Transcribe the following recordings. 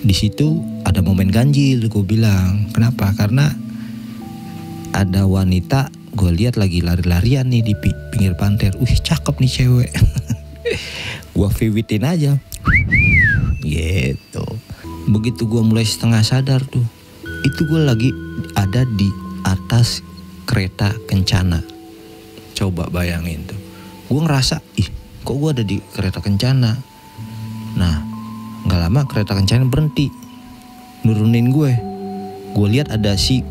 di situ ada momen ganjil, gue bilang. Kenapa? Karena ada wanita gue lihat lagi lari-larian nih di pinggir pantai. Cakep nih cewek. Gue vivitin aja. Gitu. Begitu gue mulai setengah sadar tuh, itu gue lagi ada di atas kereta kencana. Coba bayangin tuh. Gue ngerasa, kok gue ada di kereta kencana. Nah, gak lama kereta kencana berhenti, nurunin gue. Gue lihat ada si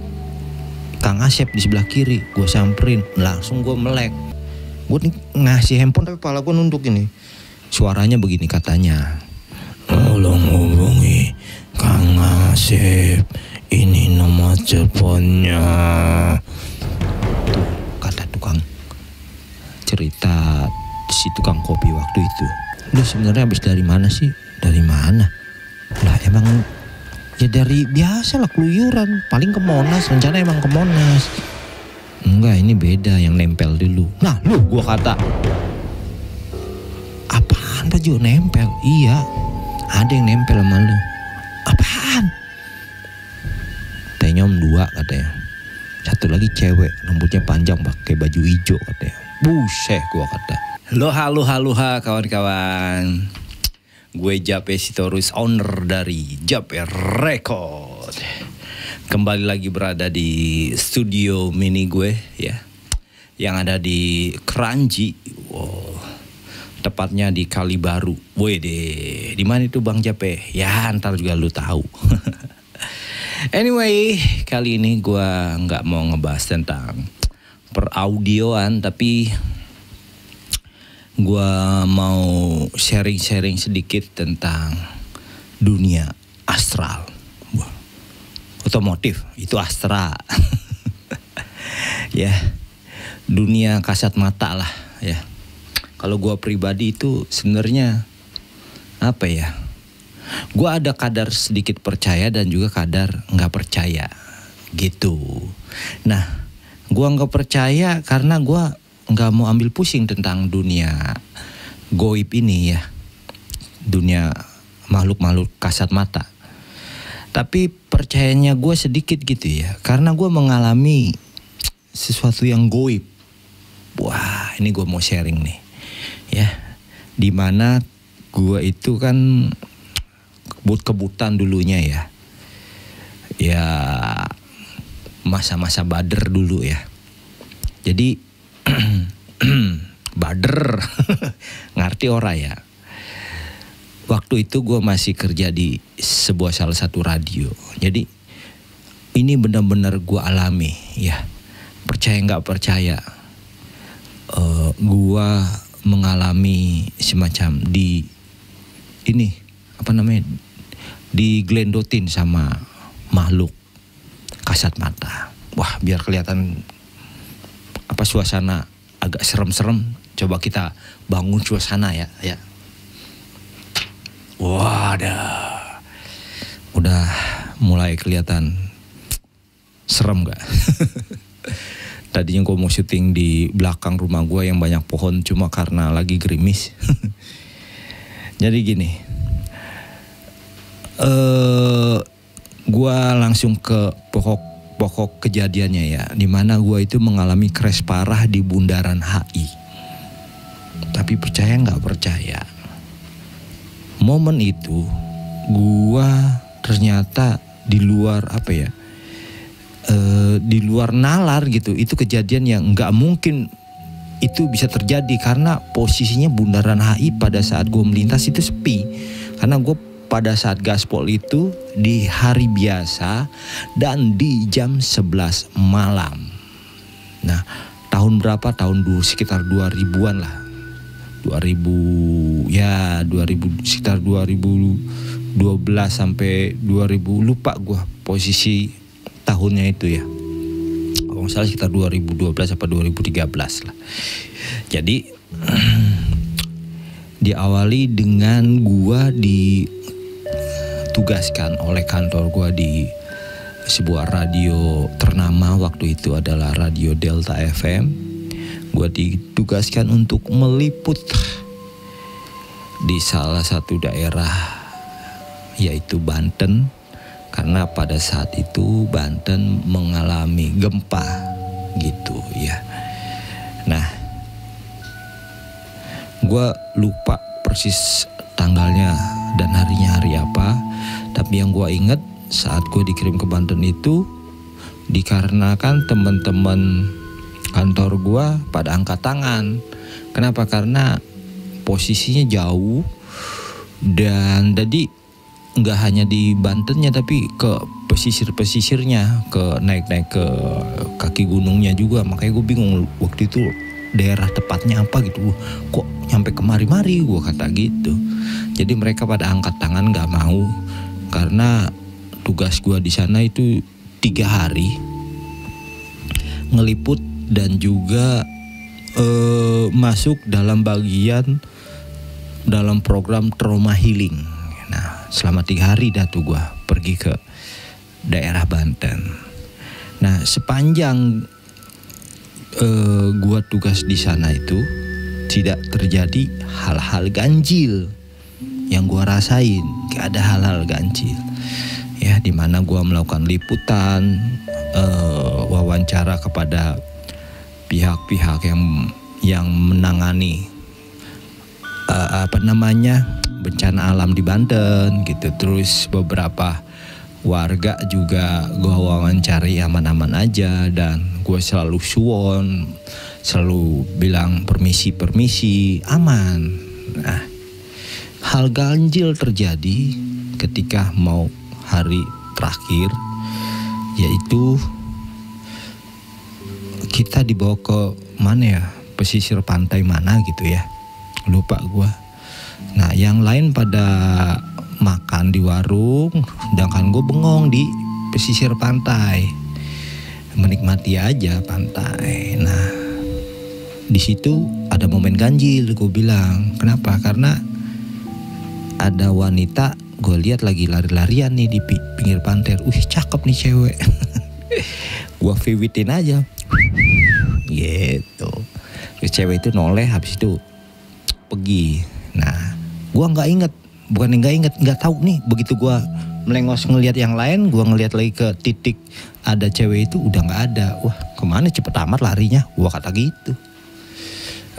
Kang Asep di sebelah kiri. Gue samperin, langsung gue melek. Gue ngasih handphone tapi kepala gue nunduk ini. Suaranya begini katanya, tolong hubungi Kang Asep, ini nomor teleponnya. Tuh kata tukang cerita si tukang kopi waktu itu. Lu sebenarnya habis dari mana sih? Dari mana? Lah emang ya dari biasa lah, keluyuran. Paling ke Monas, rencana emang ke Monas. Enggak, ini beda, yang nempel dulu. Nah lu, gua kata, apaan Pak Jo nempel? Iya, ada yang nempel sama lu. Apaan? Tenyom 2 katanya. Satu lagi cewek, rambutnya panjang pakai baju hijau katanya. Buset, gua kata. Halo kawan-kawan. Gue Jape Sitorus, owner dari Jape Record. Kembali lagi berada di studio mini gue ya, yang ada di Kranji. Wow. Tepatnya di Kalibaru. Wede, di mana itu Bang Jape? Ya ntar juga lu tahu. Anyway, kali ini gue nggak mau ngebahas tentang peraudioan, tapi gue mau sharing sedikit tentang dunia astral. Wah, otomotif itu astral. Ya, dunia kasat mata lah ya. Kalau gue pribadi itu sebenarnya apa ya? Gue ada kadar sedikit percaya dan juga kadar nggak percaya gitu. Nah, gue nggak percaya karena gue nggak mau ambil pusing tentang dunia goib ini ya, dunia makhluk-makhluk kasat mata. Tapi percayanya gue sedikit gitu ya, karena gue mengalami sesuatu yang goib. Wah, ini gue mau sharing nih ya, dimana gue itu kan kebut-kebutan dulunya ya masa-masa bader dulu ya. Jadi bader ngerti ora ya. Waktu itu gue masih kerja di salah satu radio. Jadi ini benar-benar gue alami ya. Percaya nggak percaya, gue mengalami semacam diglendotin sama makhluk kasat mata. Wah, biar kelihatan suasana agak serem-serem, coba kita bangun suasana ya. Wah, udah mulai kelihatan serem gak? Tadinya gue mau syuting di belakang rumah gue yang banyak pohon, cuma karena lagi gerimis. Jadi gini, gue langsung ke pokok kejadiannya ya, dimana gue itu mengalami crash parah di bundaran HI. Tapi percaya nggak percaya, momen itu gue ternyata di luar di luar nalar gitu. Itu kejadian yang nggak mungkin itu bisa terjadi, karena posisinya bundaran HI pada saat gue melintas itu sepi. Karena gue pada saat gaspol itu di hari biasa dan di jam 11 malam. Nah, tahun berapa? Tahun dulu sekitar 2000-an lah. 2000 sekitar 2012 sampai 2000, lupa gue posisi tahunnya itu ya. Kalau nggak salah sekitar 2012 atau 2013 lah. Jadi diawali dengan gua ditugaskan oleh kantor gua di sebuah radio ternama waktu itu adalah Radio Delta FM. Gua ditugaskan untuk meliput di salah satu daerah yaitu Banten, karena pada saat itu Banten mengalami gempa gitu ya. Nah, gue lupa persis tanggalnya dan harinya hari apa, tapi yang gue inget saat gue dikirim ke Banten itu dikarenakan teman-teman kantor gue pada angkat tangan. Kenapa? Karena posisinya jauh dan jadi nggak hanya di Bantennya tapi ke pesisir-pesisirnya, ke naik-naik ke kaki gunungnya juga. Makanya gue bingung waktu itu daerah tepatnya apa gitu. Kok nyampe kemari-mari, gue kata gitu. Jadi mereka pada angkat tangan nggak mau karena tugas gue di sana itu 3 hari ngeliput dan juga masuk dalam bagian dalam program trauma healing. Nah, selama 3 hari dah tuh gue pergi ke daerah Banten. Nah, sepanjang gue tugas di sana itu tidak terjadi hal-hal ganjil yang gue rasain. Gak ada hal-hal ganjil. Ya, dimana gue melakukan liputan, wawancara kepada pihak-pihak yang menangani bencana alam di Banten gitu. Terus beberapa warga juga gue wawancari aman-aman aja dan gue selalu suwon, selalu bilang permisi aman. Nah, hal ganjil terjadi ketika mau hari terakhir, yaitu kita dibawa ke mana ya, pesisir pantai mana gitu ya, lupa gua. Nah, yang lain pada makan di warung, sedangkan gue bengong di pesisir pantai, menikmati aja pantai. Nah, di situ ada momen ganjil, gue bilang. Kenapa? Karena ada wanita gue lihat lagi lari-larian nih di pinggir pantai. Cakep nih cewek. Gue viwitin aja gitu. Terus cewek itu noleh, habis itu pergi. Nah, gue nggak tahu nih. Begitu gue melengos ngelihat yang lain, gue ngelihat lagi ke titik ada cewek itu udah nggak ada. Wah, kemana cepet amat larinya? Gue kata gitu.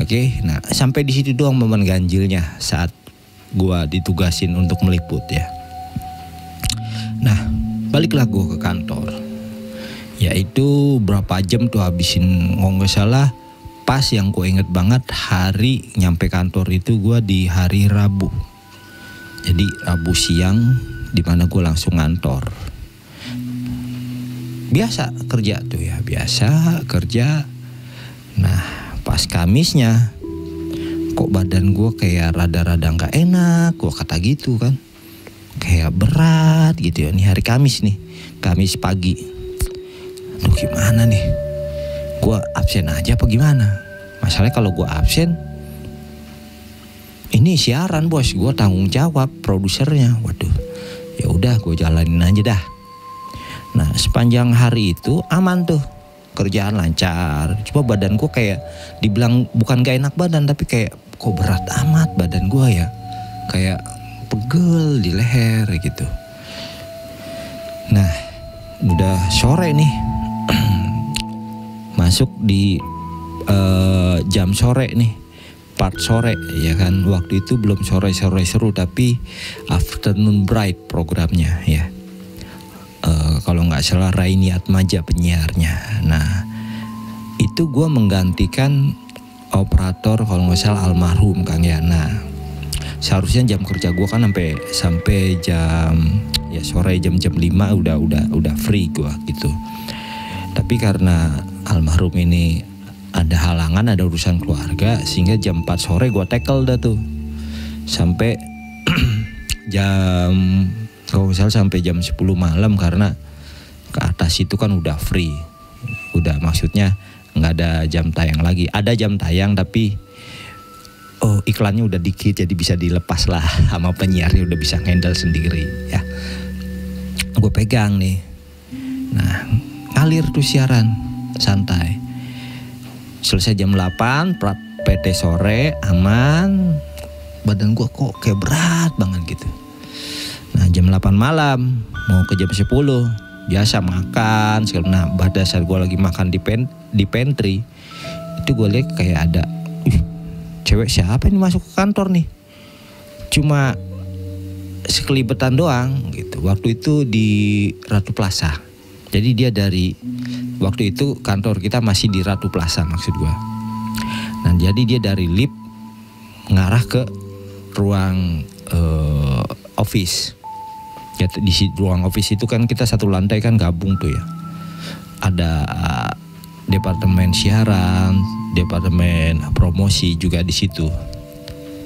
Oke, nah sampai di situ doang momen ganjilnya saat gue ditugasin untuk meliput ya. Nah, baliklah gue ke kantor. Yaitu berapa jam tuh habisin, nggak salah pas yang gue inget banget hari nyampe kantor itu gue di hari Rabu. Jadi Rabu siang dimana gue langsung ngantor. Biasa kerja tuh ya, biasa kerja. Nah, pas Kamisnya kok badan gue kayak rada-rada gak enak, gue kata gitu kan. Kayak berat gitu ya, ini hari Kamis nih, Kamis pagi. Aduh gimana nih, gue absen aja apa gimana? Masalahnya kalau gue absen, ini siaran bos, gue tanggung jawab produsernya. Waduh, ya udah gue jalanin aja dah. Nah, sepanjang hari itu aman tuh, kerjaan lancar. Cuma badan gue kayak dibilang bukan gak enak badan, tapi kayak kok berat amat badan gue ya, kayak pegel di leher gitu. Nah, udah sore nih, masuk di jam sore nih, part sore ya kan. Waktu itu belum sore-sore seru, tapi afternoon bright programnya ya. Kalau nggak salah Raini Atmaja penyiarnya. Nah, itu gue menggantikan operator kalau nggak salah almarhum Kang Yana. Seharusnya jam kerja gue kan sampai jam ya sore jam 5 udah free gue gitu. Tapi karena almarhum ini ada halangan, ada urusan keluarga, sehingga jam 4 sore gue tackle dah tuh sampai jam kalau misalnya sampai jam 10 malam, karena ke atas itu kan udah free, udah maksudnya nggak ada jam tayang lagi. Ada jam tayang tapi iklannya udah dikit, jadi bisa dilepas lah sama penyiarnya, udah bisa handle sendiri ya. Gue pegang nih. Nah, ngalir tuh siaran santai. Selesai jam 8, PT sore aman. Badan gue kok kayak berat banget gitu. Nah jam 8 malam mau ke jam 10 biasa makan. Nah pada saat gue lagi makan di pantry itu gue lihat kayak ada cewek siapa ini masuk ke kantor nih. Cuma sekelibetan doang gitu. Waktu itu di Ratu Plaza. Jadi dia waktu itu kantor kita masih di Ratu Plaza maksud gue. Nah jadi dia dari lift ngarah ke ruang office. Ya di ruang office itu kan kita satu lantai kan gabung tuh ya. Ada departemen siaran, departemen promosi juga di situ.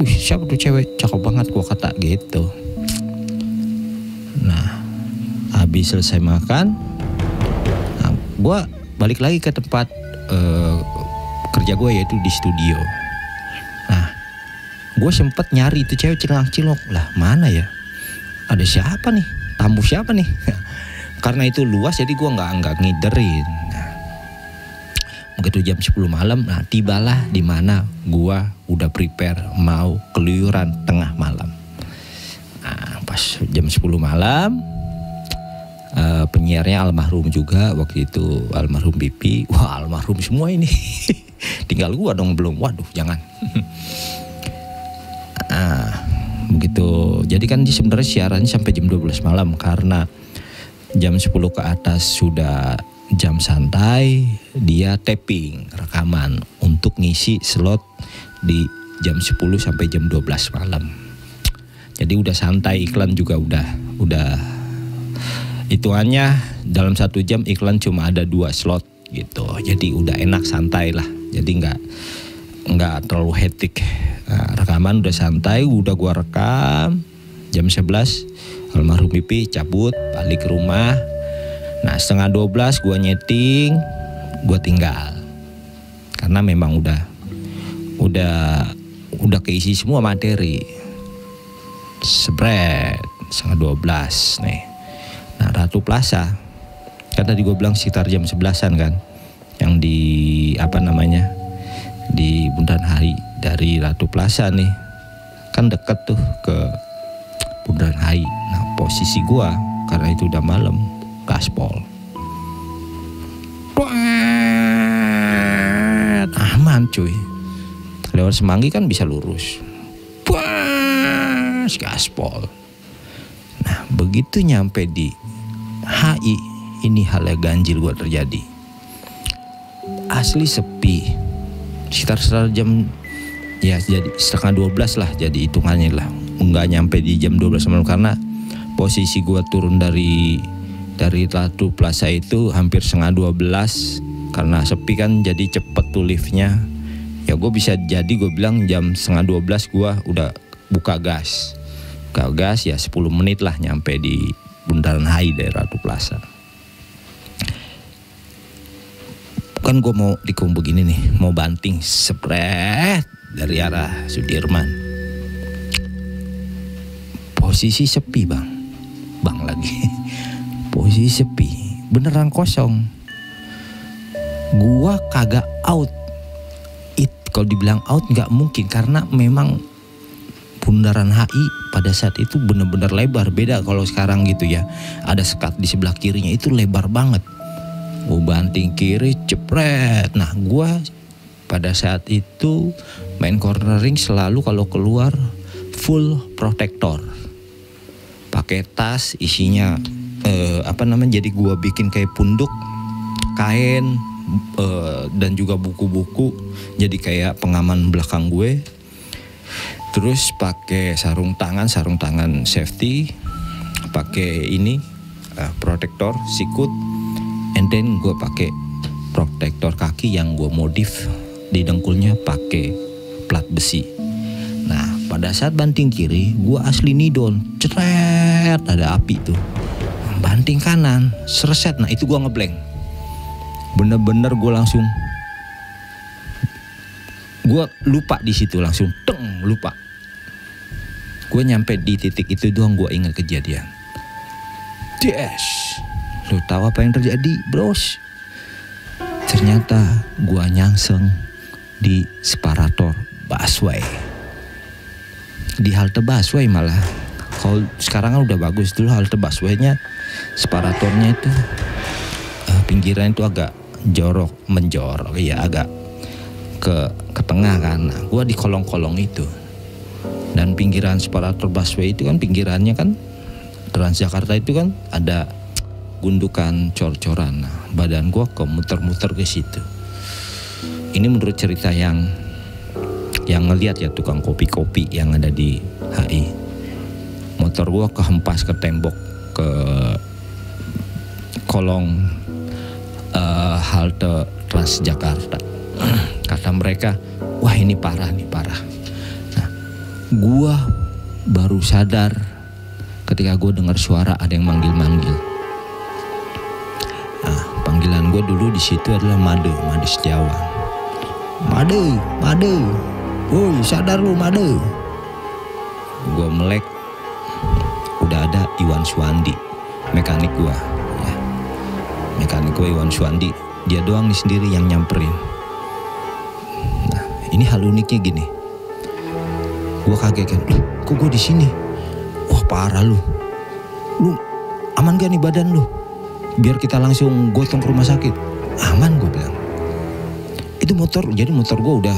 Siapa tuh cewek cakep banget gua kata gitu. Nah, habis selesai makan, gua balik lagi ke tempat kerja gue yaitu di studio. Nah, gue sempet nyari itu cewek cilang-cilok lah mana ya? Ada siapa nih? Tamu siapa nih? Karena itu luas jadi gue nggak ngiderin. Nah, begitu jam 10 malam, nah tibalah di mana gue udah prepare mau keluyuran tengah malam. Nah, pas jam 10 malam, penyiarnya almarhum juga waktu itu, almarhum Bipi. Wah almarhum semua ini. Tinggal gue dong belum. Waduh jangan. Begitu. Jadi kan sebenarnya siarannya sampai jam 12 malam karena jam 10 ke atas sudah jam santai, dia taping rekaman untuk ngisi slot di jam 10 sampai jam 12 malam. Jadi udah santai, iklan juga udah hitungannya dalam 1 jam iklan cuma ada 2 slot gitu. Jadi udah enak santai lah. Jadi nggak terlalu hektik. Nah, rekaman udah santai, udah gua rekam jam 11 almarhum Pipi cabut balik ke rumah. Nah 11:30 gua nyeting, gua tinggal karena memang udah keisi semua materi. Spread 11:30 nih. Nah Ratu Plaza kan tadi gue bilang sekitar jam 11-an kan, yang di di Bundaran HI. Dari Ratu Plaza nih kan deket tuh ke Bundaran HI. Nah posisi gua karena itu udah malam gaspol. Aman cuy. Lewat Semanggi kan bisa lurus. Gaspol. Nah begitu nyampe di HI ini hal yang ganjil gua terjadi. Asli sepi. Sekitar jam ya jadi 11:30 lah jadi hitungannya lah, nggak nyampe di jam 12 malam karena posisi gua turun dari Ratu Plaza itu hampir 11:30 karena sepi kan jadi cepet tuh liftnya ya. Gue bisa jadi gue bilang jam 11:30 gua udah buka gas ya 10 menit lah nyampe di Bundaran HI dari Ratu Plaza. Kan gue mau dikum begini nih, mau banting spread dari arah Sudirman. Posisi sepi bang lagi. Posisi sepi, beneran kosong. Gua kagak out. Kalau dibilang out nggak mungkin karena memang Bundaran HI pada saat itu bener-bener lebar. Beda kalau sekarang gitu ya. Ada sekat di sebelah kirinya itu lebar banget. Gue banting kiri cepret. Nah gue pada saat itu main cornering selalu kalau keluar full protektor, pakai tas isinya jadi gue bikin kayak punduk kain dan juga buku-buku jadi kayak pengaman belakang gue. Terus pakai sarung tangan safety, pakai ini protektor sikut. And then gue pakai protektor kaki yang gue modif di dengkulnya pakai plat besi. Nah pada saat banting kiri gue asli nidon, ceret ada api tuh. Banting kanan, serset. Nah itu gue ngeblank. Bener-bener gue langsung, gue lupa di situ langsung, lupa. Gue nyampe di titik itu doang gue ingat kejadian. Lu tahu apa yang terjadi, bros? Ternyata gua nyangseng di separator busway. Di halte busway malah. Kalau sekarang kan udah bagus. Dulu halte busway-nya separatornya itu pinggiran itu agak menjorok ya, agak ke tengah kan. Nah, gua di kolong-kolong itu. Dan pinggiran separator busway itu kan pinggirannya kan Transjakarta itu kan ada gundukan cor-coran. Nah, badan gua muter-muter ke situ. Ini menurut cerita yang ngelihat ya tukang kopi-kopi yang ada di HI. Motor gua kehempas ke tembok, ke kolong halte Transjakarta. Kata mereka, wah ini parah nih, parah. Nah, gua baru sadar ketika gua dengar suara ada yang manggil-manggil. Nah, panggilan gua dulu di situ adalah Made Setiawan. Made, woi sadar lu Made. Gua melek, udah ada Iwan Suwandi, mekanik gua. Ya. Mekanik gua Iwan Suwandi, dia doang nih sendiri yang nyamperin. Nah, ini hal uniknya gini. Gua kaget kan, kok gua di sini? Wah parah lu. Lu aman gak nih badan lu? Biar kita langsung gotong ke rumah sakit. Aman, gua bilang. Itu motor, jadi motor gue udah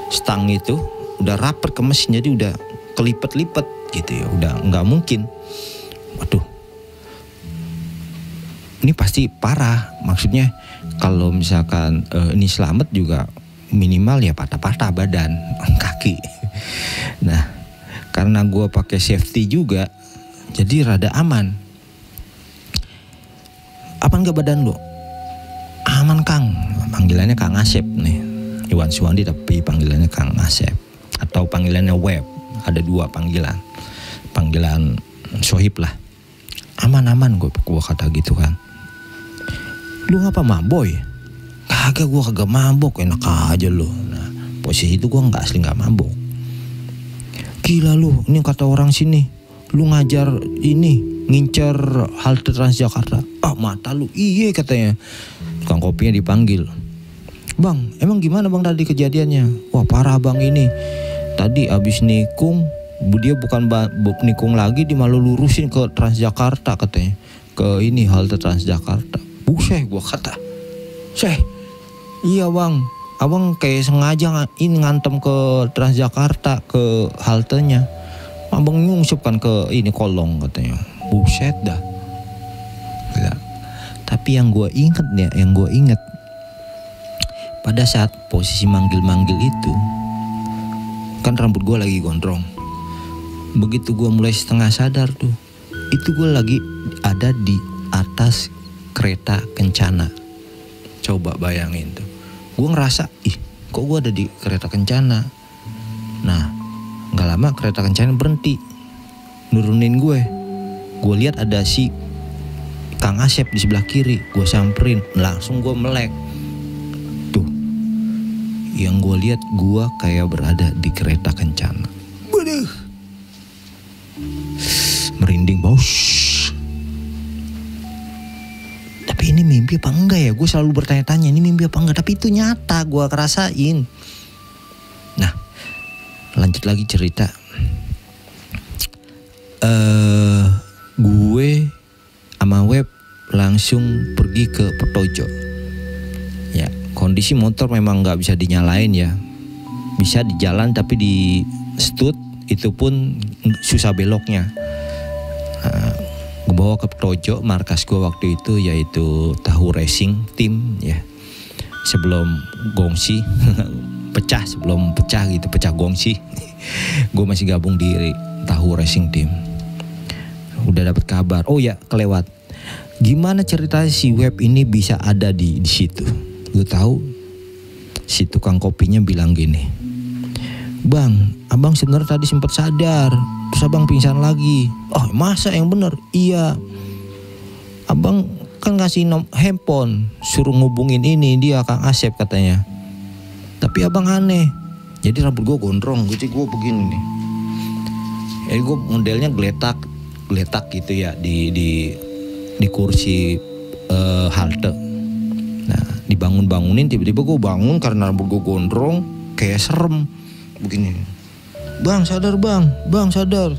stang itu udah rapet ke mesin, jadi udah kelipet-lipet gitu ya, udah nggak mungkin. Waduh, ini pasti parah. Maksudnya kalau misalkan ini selamat juga minimal ya patah-patah badan, kaki. Nah, karena gue pakai safety juga, jadi rada aman. Aman gak badan lo? Aman Kang. Panggilannya Kang Asep nih, Iwan Suwandi tapi panggilannya Kang Asep atau panggilannya Web. Ada dua panggilan sohib lah. Aman gue kata gitu kan. Lu ngapa maboy? Kagak, gue kagak mabok, enak aja lu. Nah, posisi itu gue nggak mabok. Gila lu, ini kata orang sini, lu ngajar ini, ngincer halte Transjakarta. Ah mata lu, iya katanya. Tukang kopinya dipanggil. Bang, emang gimana bang tadi kejadiannya? Wah parah bang ini. Tadi abis nikung, dia bukan nikung lagi, dia malah lurusin ke Transjakarta katanya. Ke ini halte Transjakarta. Buset gua kata. Iya bang, abang kayak sengaja ini ngantem ke Transjakarta, ke haltenya. Abang nyungsep kan ke ini kolong katanya. Buset dah. Gila. Tapi yang gue inget pada saat posisi manggil-manggil itu kan rambut gue lagi gondrong. Begitu gue mulai setengah sadar tuh, itu gue lagi ada di atas kereta kencana. Coba bayangin tuh, gue ngerasa kok gue ada di kereta kencana. Nah, nggak lama kereta kencana berhenti, nurunin gue. Gue lihat ada si Kang Asep di sebelah kiri, gue samperin, langsung gue melek. Tuh, yang gue lihat gue kayak berada di kereta kencana. Waduh, merinding bos. Tapi ini mimpi apa enggak ya? Gue selalu bertanya-tanya, ini mimpi apa enggak? Tapi itu nyata, gue kerasain. Nah, lanjut lagi cerita. Gue sama Web langsung pergi ke Petojo. Ya, kondisi motor memang nggak bisa dinyalain ya. Bisa di jalan tapi di stud itu pun susah beloknya. Gue bawa ke Petojo, markas gue waktu itu yaitu Tahu Racing Team ya. Sebelum gongsi sebelum pecah gongsi. Gue masih gabung di Tahu Racing Team. Udah dapat kabar. Oh ya, kelewat. Gimana cerita si Web ini bisa ada di situ? Lu tahu? Si tukang kopinya bilang gini, Bang, abang sebenarnya tadi sempat sadar, terus abang pingsan lagi. Oh masa yang bener? Iya. Abang kan ngasih handphone, suruh ngubungin ini dia Kang Asep katanya. Tapi abang aneh. Jadi rambut gue gondrong, gue begini nih. Jadi gue modelnya geletak gitu ya di kursi halte. Nah, dibangunin tiba-tiba gue bangun karena rambut gue gondrong kayak serem begini. Bang sadar bang, sadar.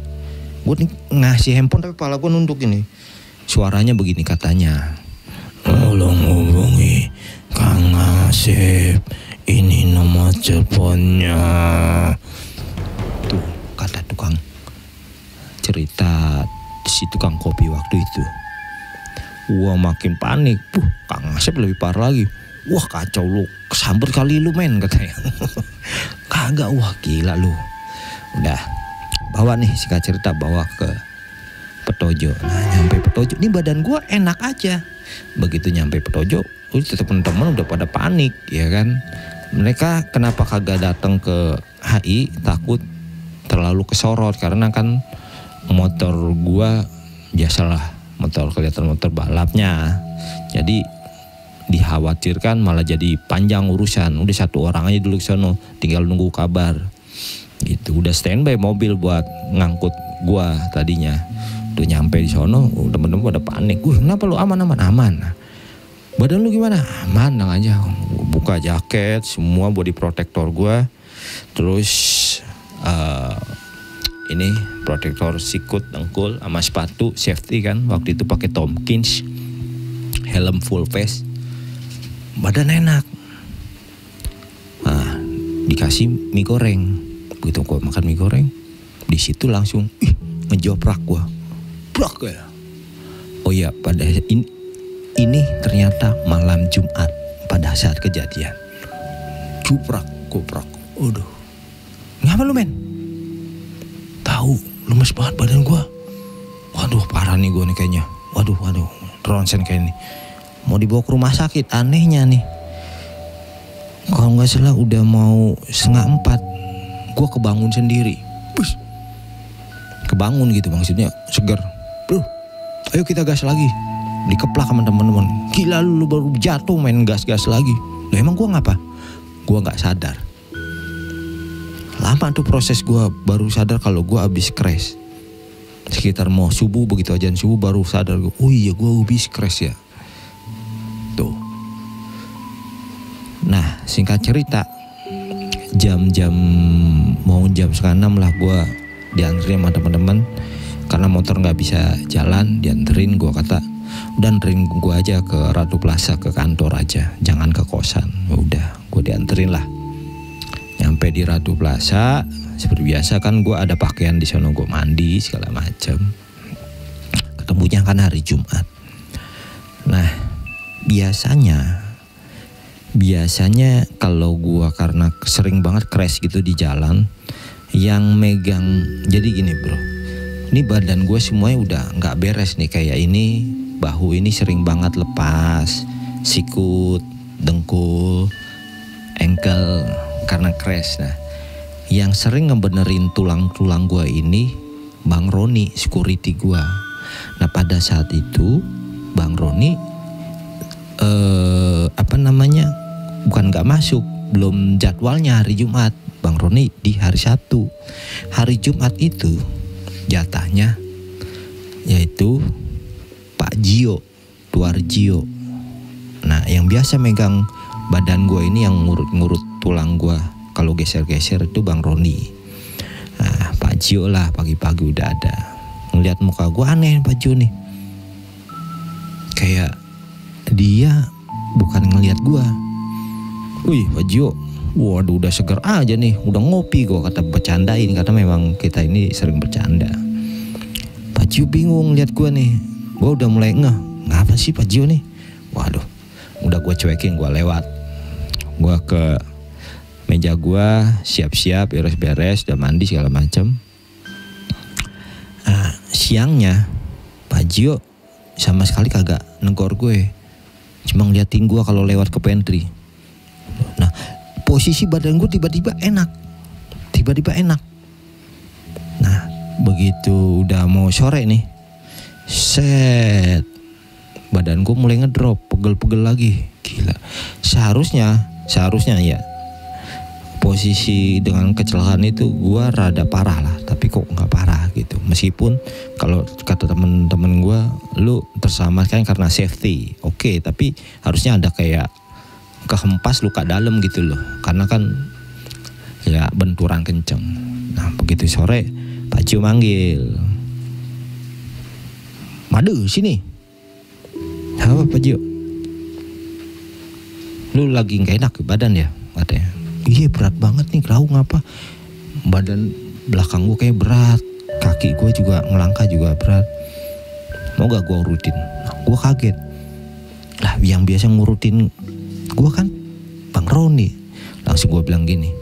Gue nih ngasih handphone tapi kepala gue nunduk ini. Suaranya begini katanya. Tolong hubungi Kang Asep, ini nomor teleponnya. Tuh kata tukang cerita si tukang kopi waktu itu. Wah makin panik. Kang Asep lebih parah lagi. Wah kacau lu, kesamber kali lu men katanya. Kagak, wah gila lu. Udah bawa nih singkat cerita, bawa ke Petojo. Nah nyampe Petojo, ini badan gua enak aja. Begitu nyampe Petojo, teman-teman udah pada panik ya kan. Mereka kenapa kagak datang ke HI, takut terlalu kesorot karena kan motor gua biasalah, motor kelihatan motor balapnya. Jadi dikhawatirkan malah jadi panjang urusan. Udah satu orang aja dulu ke sono, tinggal nunggu kabar. Gitu, udah standby mobil buat ngangkut gua tadinya. Udah nyampe di sono, temen-temen pada panik. Kenapa lu aman? Badan lu gimana? Aman, tenang aja. Buka jaket, semua body protector gua. Terus ini protektor sikut, dengkul, sama sepatu safety kan. Waktu itu pakai Tomkins, helm full face. Badan enak. Nah, dikasih mie goreng. Begitu gua makan mie goreng, di situ langsung ngejoprak gua. Brak ya. Oh iya, pada ini ternyata malam Jumat pada saat kejadian. Goprak. Aduh. Ngapa lu men? Tahu, lemes banget badan gua. Waduh, parah nih gua nih kayaknya. Waduh, ronsen kayak ini. Mau dibawa ke rumah sakit, anehnya nih. Kalau nggak salah udah mau 3:30, gue kebangun sendiri. Kebangun gitu maksudnya, seger. Bro, ayo kita gas lagi. Dikeplak sama teman-teman. Gila lu baru jatuh main gas-gas lagi. Lah emang gue ngapa? Gue nggak sadar. Lama tuh proses gue baru sadar kalau gue abis crash. Sekitar mau subuh, begitu ajan subuh baru sadar gue. Oh iya, gue abis crash ya. Tuh. Nah singkat cerita, jam-jam mau jam 5:30 lah gue dianterin sama teman-teman karena motor nggak bisa jalan, dianterin. Gue kata udah anterin gue aja ke Ratu Plaza, ke kantor aja, jangan ke kosan. Udah gue dianterin lah. Nyampe di Ratu Plaza seperti biasa kan, gue ada pakaian di sana, gue mandi segala macam. Ketemunya kan hari Jumat. Nah biasanya kalau gua karena sering banget crash gitu di jalan, yang megang, jadi gini bro, ini badan gua semuanya udah nggak beres nih. Kayak ini bahu ini sering banget lepas, sikut, dengkul, ankle karena crash. Nah yang sering ngebenerin tulang-tulang gua ini Bang Roni, security gua. Nah pada saat itu Bang Roni bukan nggak masuk, belum jadwalnya hari Jumat. Bang Roni di hari Sabtu. Hari Jumat itu jatahnya yaitu Pak Gio, Tuargio. Nah yang biasa megang badan gue ini, yang ngurut-ngurut tulang gue kalau geser-geser itu Bang Roni. Nah Pak Gio lah pagi-pagi udah ada. Ngeliat muka gue aneh Pak Gio nih, kayak dia bukan ngelihat gua. Wih Pak Gio, waduh udah seger aja nih, udah ngopi. Gua kata bercandain karena memang kita ini sering bercanda. Pak Gio bingung lihat gua nih. Gua udah mulai ngapa sih Pak Gio nih. Waduh, udah gua cuekin, gua lewat. Gua ke meja gua, siap-siap, beres-beres, udah mandi segala macam. Siangnya Pak Gio sama sekali kagak negor gue, cuma ngeliatin gue kalau lewat ke pantry. Nah posisi badan gue tiba-tiba enak. Nah begitu udah mau sore nih, set, badan gue mulai ngedrop, pegel-pegel lagi. Gila, seharusnya ya posisi dengan kecelakaan itu gue rada parah lah, tapi kok nggak parah gitu. Meskipun kalau kata temen-temen gue, lu terselamatkan karena safety, oke, tapi harusnya ada kayak kehempas luka dalam gitu loh, karena kan ya benturan kenceng. Nah begitu sore Pak Gio manggil, Madu sini. Apa Pak Jo? Lu lagi gak enak ke badan ya? Katanya. Iya berat banget nih, Raung apa? Badan belakang gue kayak berat, kaki gue juga ngelangkah juga berat. Mau gak gue urutin? Gue kaget. Lah yang biasa ngurutin gue kan Bang Roni. Langsung gue bilang gini,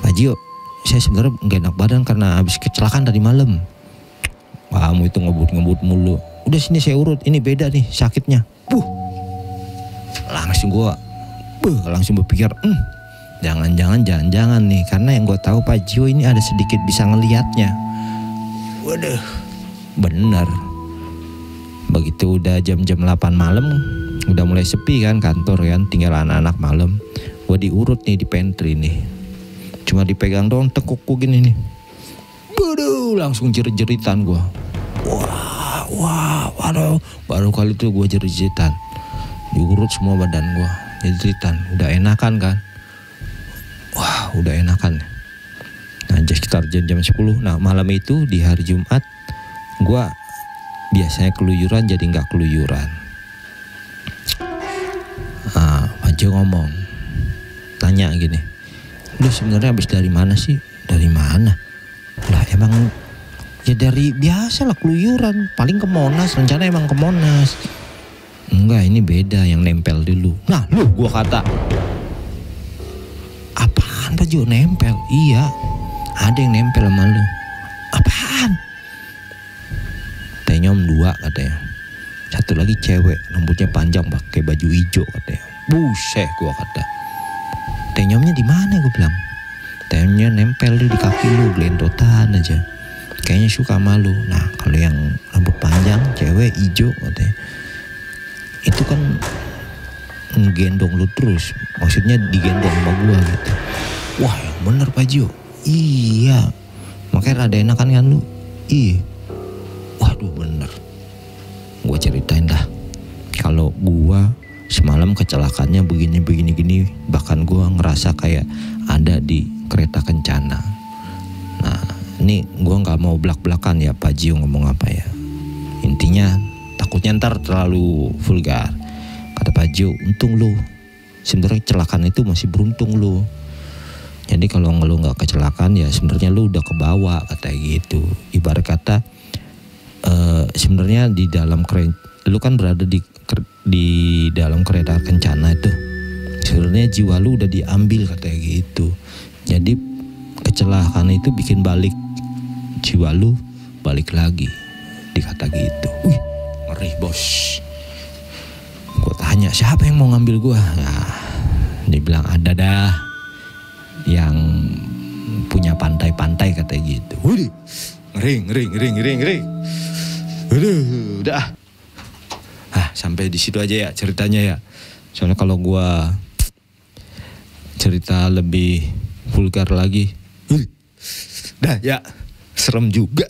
Pak Gio, saya sebenarnya gak enak badan karena habis kecelakaan tadi malam. Kamu itu ngebut-ngebut mulu. Udah sini saya urut, ini beda nih sakitnya. Langsung gue langsung berpikir, jangan-jangan nih, karena yang gue tahu Pak Gio ini ada sedikit bisa ngelihatnya. Waduh, bener. Begitu udah jam-jam 8 malam, udah mulai sepi kan kantor kan, tinggal anak-anak malam. Gue diurut nih di pantry nih, cuma dipegang doang tekukku gini nih. Waduh, langsung jerit-jeritan gue. Waduh, baru kali itu gue jerit-jeritan. Diurut semua badan gue, jeritan. Udah enakan kan? Wah, udah enakan. Nah, sekitar jam 10. Nah, malam itu di hari Jumat, gue biasanya keluyuran jadi nggak keluyuran. Nah, Pak Jo ngomong, tanya gini, lu sebenarnya habis dari mana sih? Dari mana? Lah emang ya dari biasa lah keluyuran, paling ke Monas, rencana emang ke Monas. Enggak, ini beda, yang nempel dulu. Nah lu, gua kata, apaan Pak Jo nempel? Iya, ada yang nempel sama lu. Apaan? Tenyom 2 katanya. Satu lagi cewek, rambutnya panjang pakai baju hijau katanya. Buset, gua kata. Tenyomnya di mana? Gua bilang. Tenyomnya nempel di kaki lu, gelentotan aja. Kayaknya suka sama lu. Nah kalau yang rambut panjang, cewek hijau katanya, itu kan ngegendong lu terus, maksudnya digendong sama gua gitu. Wah yang bener Pak Jo. Iya, makanya rada enakan kan lu. Iya. Waduh bener. Gua ceritain dah, kalau gua semalam kecelakaannya begini, bahkan gua ngerasa kayak ada di kereta kencana. Nah ini gua nggak mau belak-belakan ya Pak Jo ngomong apa ya. Intinya takutnya ntar terlalu vulgar. Kata Pak Jo, untung lu sebenarnya kecelakaan itu masih beruntung lu. Jadi kalau lu nggak kecelakaan ya sebenarnya lu udah kebawa, kata gitu. Ibarat kata sebenarnya di dalam kereta, lu kan berada di dalam kereta kencana itu. Sebenarnya jiwa lu udah diambil, katanya gitu. Jadi kecelakaan itu bikin balik jiwa lu balik lagi, dikata gitu. Wih, ngeri bos. Gue tanya siapa yang mau ngambil gue? Nah, dia bilang ada dah yang punya pantai-pantai, katanya gitu. Wih, ngeri. Udah. Sampai di situ aja ya ceritanya ya. Soalnya kalau gue cerita lebih vulgar lagi, dah ya serem juga.